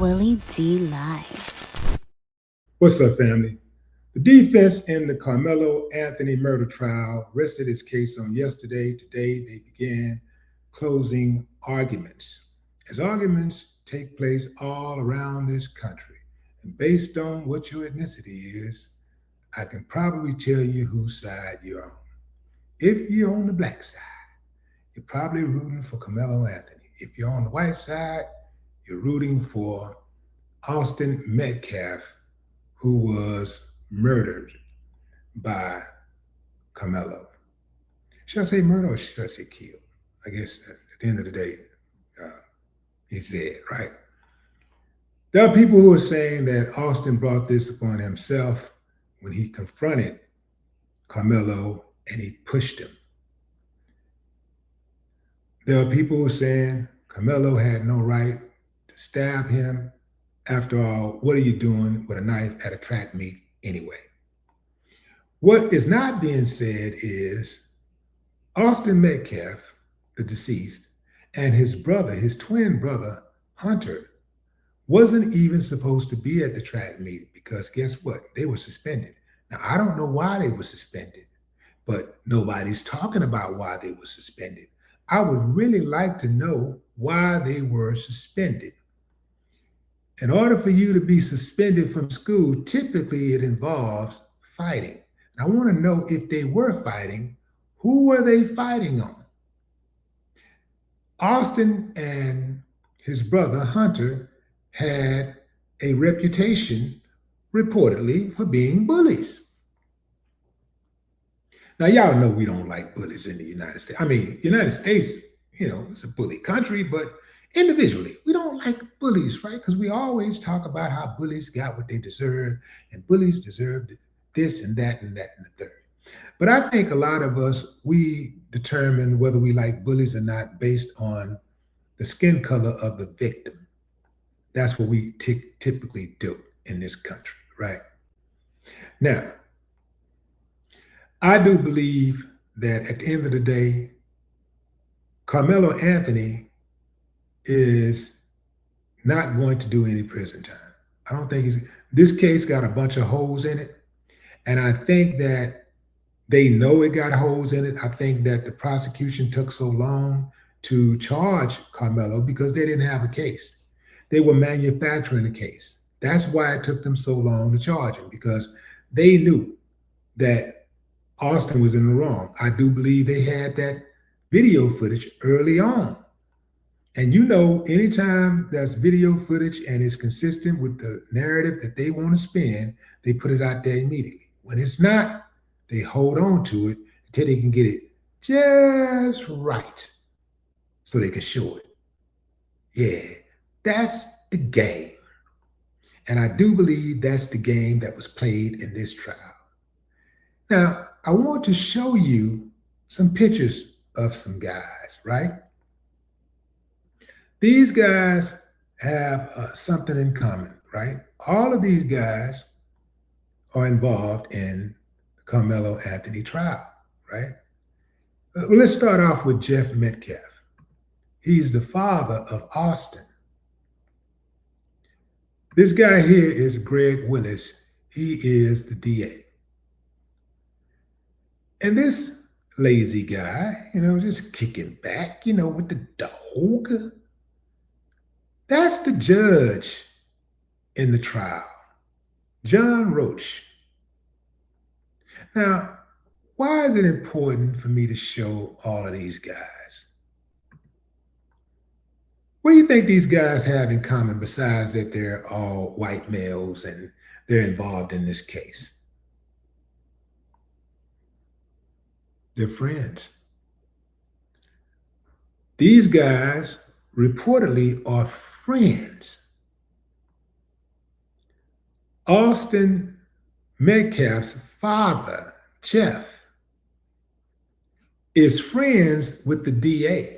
Willie D Live. What's up, family? The defense in the Carmelo Anthony murder trial rested its case on yesterday. Today, they began closing arguments. As arguments take place all around this country, and based on what your ethnicity is, I can probably tell you whose side you're on. If you're on the black side, you're probably rooting for Karmelo Anthony. If you're on the white side, you're rooting for Austin Metcalf, who was murdered by Carmelo. Should I say murder or should I say killed? I guess at the end of the day, he's dead, right? There are people who are saying that Austin brought this upon himself when he confronted Carmelo and he pushed him. There are people who are saying Carmelo had no right to stab him. After all, what are you doing with a knife at a track meet anyway? What is not being said is Austin Metcalf, the deceased, and his brother, his twin brother, Hunter, wasn't even supposed to be at the track meet because guess what? They were suspended. Now, I don't know why they were suspended, but nobody's talking about why they were suspended. I would really like to know why they were suspended. In order for you to be suspended from school, typically it involves fighting. And I want to know if they were fighting, who were they fighting on? Austin and his brother Hunter had a reputation, reportedly, for being bullies. Now, y'all know we don't like bullies in the United States. I mean, United States, it's a bully country, but individually, we don't like bullies, right? Because we always talk about how bullies got what they deserve, and bullies deserved this and that and that and the third. But I think a lot of us, we determine whether we like bullies or not based on the skin color of the victim. That's what we typically do in this country, right? Now, I do believe that at the end of the day, Carmelo Anthony is not going to do any prison time. I don't think this case got a bunch of holes in it. And I think that they know it got holes in it. I think that the prosecution took so long to charge Carmelo because they didn't have a case. They were manufacturing a case. That's why it took them so long to charge him, because they knew that Austin was in the wrong. I do believe they had that video footage early on. And anytime there's video footage and it's consistent with the narrative that they want to spin, they put it out there immediately. When it's not, they hold on to it until they can get it just right so they can show it. Yeah, that's the game. And I do believe that's the game that was played in this trial. Now, I want to show you some pictures of some guys, right? These guys have something in common, right? All of these guys are involved in the Carmelo Anthony trial, right? Well, let's start off with Jeff Metcalf. He's the father of Austin. This guy here is Greg Willis. He is the DA. And this lazy guy, just kicking back, with the dog. That's the judge in the trial, John Roach. Now, why is it important for me to show all of these guys? What do you think these guys have in common besides that they're all white males and they're involved in this case? They're friends. These guys reportedly are friends. Austin Metcalf's father, Jeff, is friends with the DA.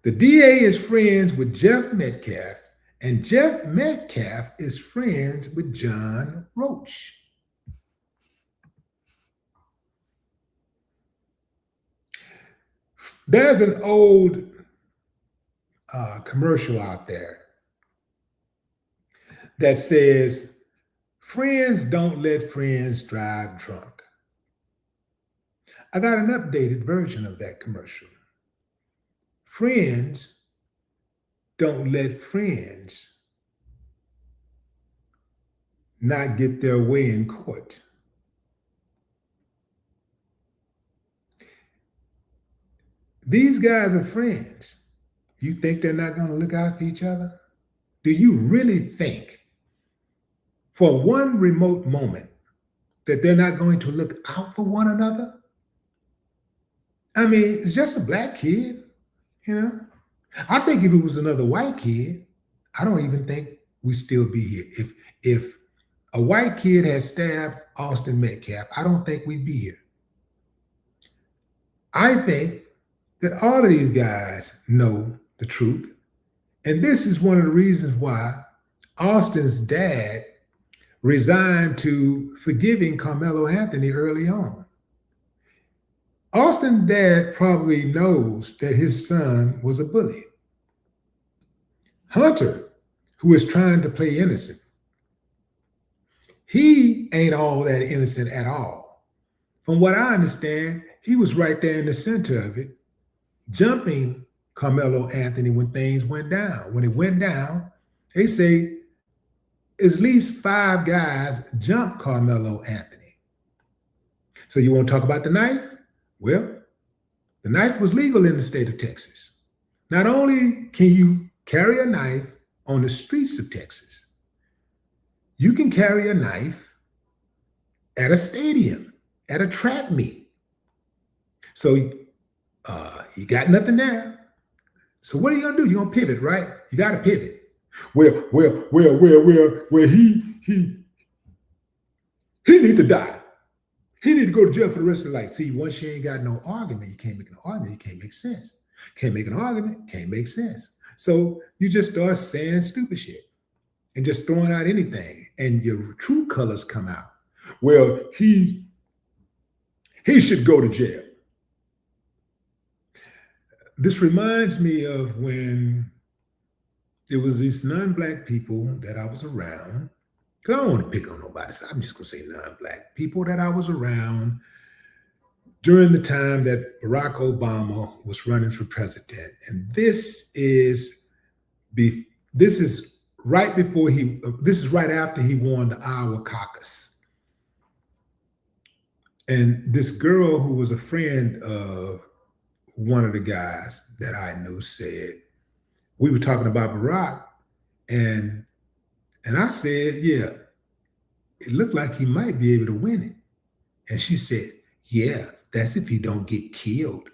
The DA is friends with Jeff Metcalf, and Jeff Metcalf is friends with John Roach. There's an old commercial out there that says, friends don't let friends drive drunk. I got an updated version of that commercial. Friends don't let friends not get their way in court. These guys are friends. You think they're not going to look out for each other? Do you really think for one remote moment that they're not going to look out for one another? I mean, it's just a black kid, you know? I think if it was another white kid, I don't even think we'd still be here. If a white kid had stabbed Austin Metcalf, I don't think we'd be here. I think that all of these guys know the truth. And this is one of the reasons why Austin's dad resigned to forgiving Carmelo Anthony early on. Austin's dad probably knows that his son was a bully. Hunter, who is trying to play innocent, he ain't all that innocent at all. From what I understand, he was right there in the center of it, jumping Carmelo Anthony when things went down. When it went down, they say at least 5 guys jumped Carmelo Anthony. So you want to talk about the knife? Well, the knife was legal in the state of Texas. Not only can you carry a knife on the streets of Texas, you can carry a knife at a stadium, at a track meet. So you got nothing there. So what are you gonna do? You're gonna pivot, right? You gotta pivot. Well, he need to die. He need to go to jail for the rest of his life. See, once you ain't got no argument, you can't make an argument, you can't make sense. Can't make an argument, can't make sense. So you just start saying stupid shit and just throwing out anything, and your true colors come out. Well, he should go to jail. This reminds me of when there was these non-black people that I was around, because I don't want to pick on nobody, so I'm just going to say non-black people that I was around during the time that Barack Obama was running for president. And this is right after he won the Iowa caucus. And this girl who was a friend of one of the guys that I knew said, we were talking about Barack, and I said, yeah, it looked like he might be able to win it. And she said, yeah, that's if he don't get killed.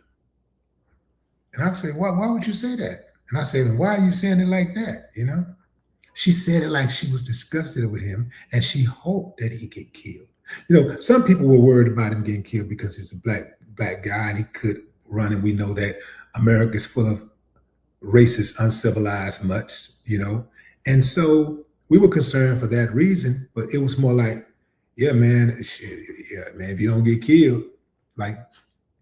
And I said, why would you say that? And I said, why are you saying it like that, you know? She said it like she was disgusted with him and she hoped that he get killed. You know, some people were worried about him getting killed because he's a black guy and he could run, and we know that America is full of racist, uncivilized mutts, you know? And so we were concerned for that reason, but it was more like, yeah, man, if you don't get killed, like,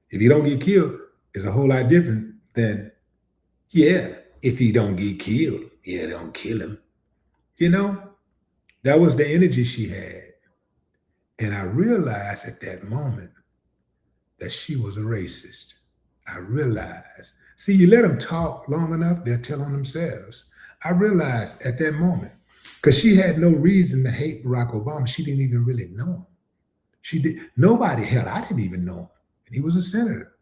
if you don't get killed, it's a whole lot different than, yeah, if he don't get killed, yeah, don't kill him. You know, that was the energy she had. And I realized at that moment that she was a racist. I realized. See, you let them talk long enough, they'll tell on themselves. I realized at that moment, because she had no reason to hate Barack Obama. She didn't even really know him. Nobody, hell, I didn't even know him. And he was a senator.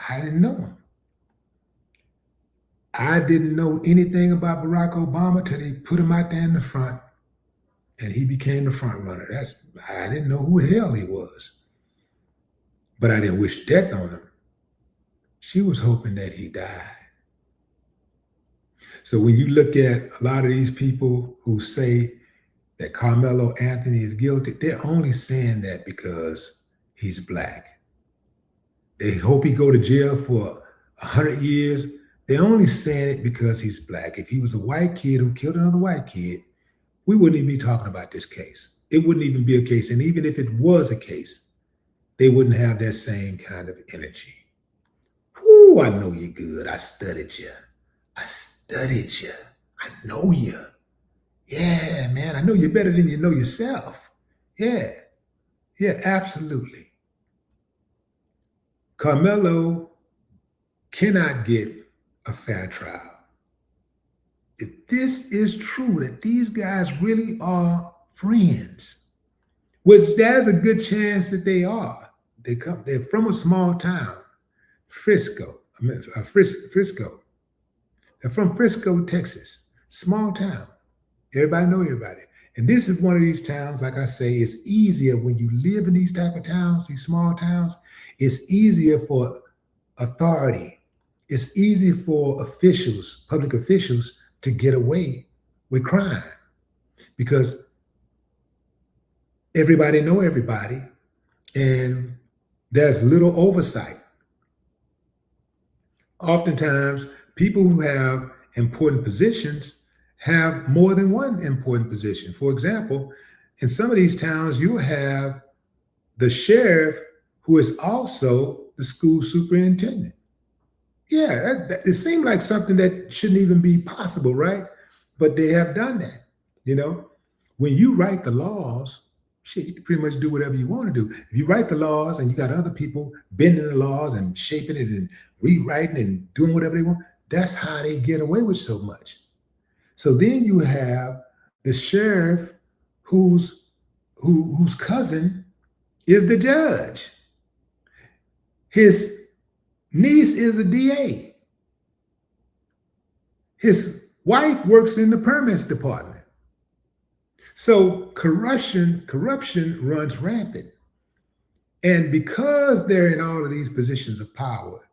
I didn't know him. I didn't know anything about Barack Obama till they put him out there in the front and he became the front runner. I didn't know who the hell he was. But I didn't wish death on him. She was hoping that he died. So when you look at a lot of these people who say that Carmelo Anthony is guilty, they're only saying that because he's black. They hope he go to jail for 100 years. They're only saying it because he's black. If he was a white kid who killed another white kid, we wouldn't even be talking about this case. It wouldn't even be a case. And even if it was a case, they wouldn't have that same kind of energy. Ooh, I know you're good. I studied you. I studied you. I know you. Yeah, man, I know you better than you know yourself. Yeah, yeah, absolutely. Carmelo cannot get a fair trial. If this is true, that these guys really are friends, which there's a good chance that they are. They're from a small town, Frisco. Frisco. They're from Frisco, Texas. Small town. Everybody know everybody. And this is one of these towns, like I say, it's easier when you live in these type of towns, these small towns, it's easier for authority. It's easy for officials, public officials, to get away with crime because everybody know everybody and there's little oversight. Oftentimes, people who have important positions have more than one important position. For example, in some of these towns, you'll have the sheriff who is also the school superintendent. Yeah, it seemed like something that shouldn't even be possible, right? But they have done that. You know, when you write the laws, shit, you can pretty much do whatever you want to do. If you write the laws and you got other people bending the laws and shaping it and rewriting and doing whatever they want, that's how they get away with so much. So then you have the sheriff whose cousin is the judge. His niece is a DA. His wife works in the permits department. So corruption runs rampant. And because they're in all of these positions of power,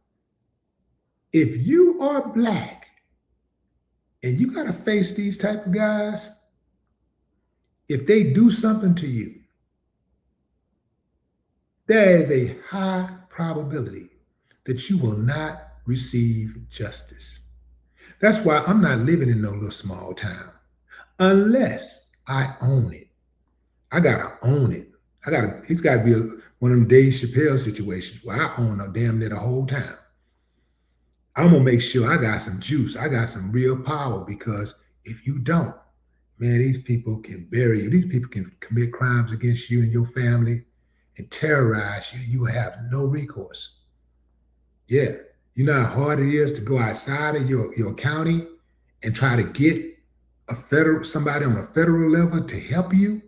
if you are Black and you got to face these type of guys, if they do something to you, there is a high probability that you will not receive justice. That's why I'm not living in no little small town unless I own it. I gotta own it. It's gotta be one of them Dave Chappelle situations where I own a damn near the whole town. I'm gonna make sure I got some juice. I got some real power because if you don't, man, these people can bury you. These people can commit crimes against you and your family and terrorize you. You will have no recourse. Yeah. You know how hard it is to go outside of your county and try to get somebody on a federal level to help you,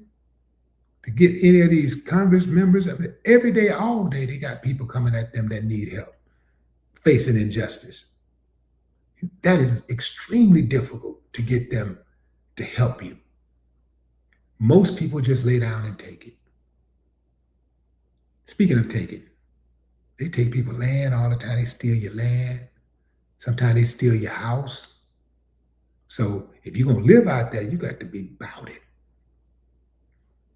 to get any of these Congress members. I mean, every day, all day, they got people coming at them that need help, facing injustice. That is extremely difficult to get them to help you. Most people just lay down and take it. Speaking of taking, they take people's land all the time. They steal your land. Sometimes they steal your house. So if you're gonna live out there, you got to be about it.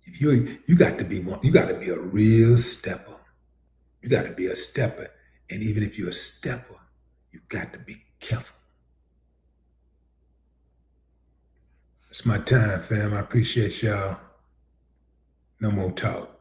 If you got to be a real stepper. You got to be a stepper. And even if you're a stepper, you got to be careful. It's my time, fam. I appreciate y'all. No more talk.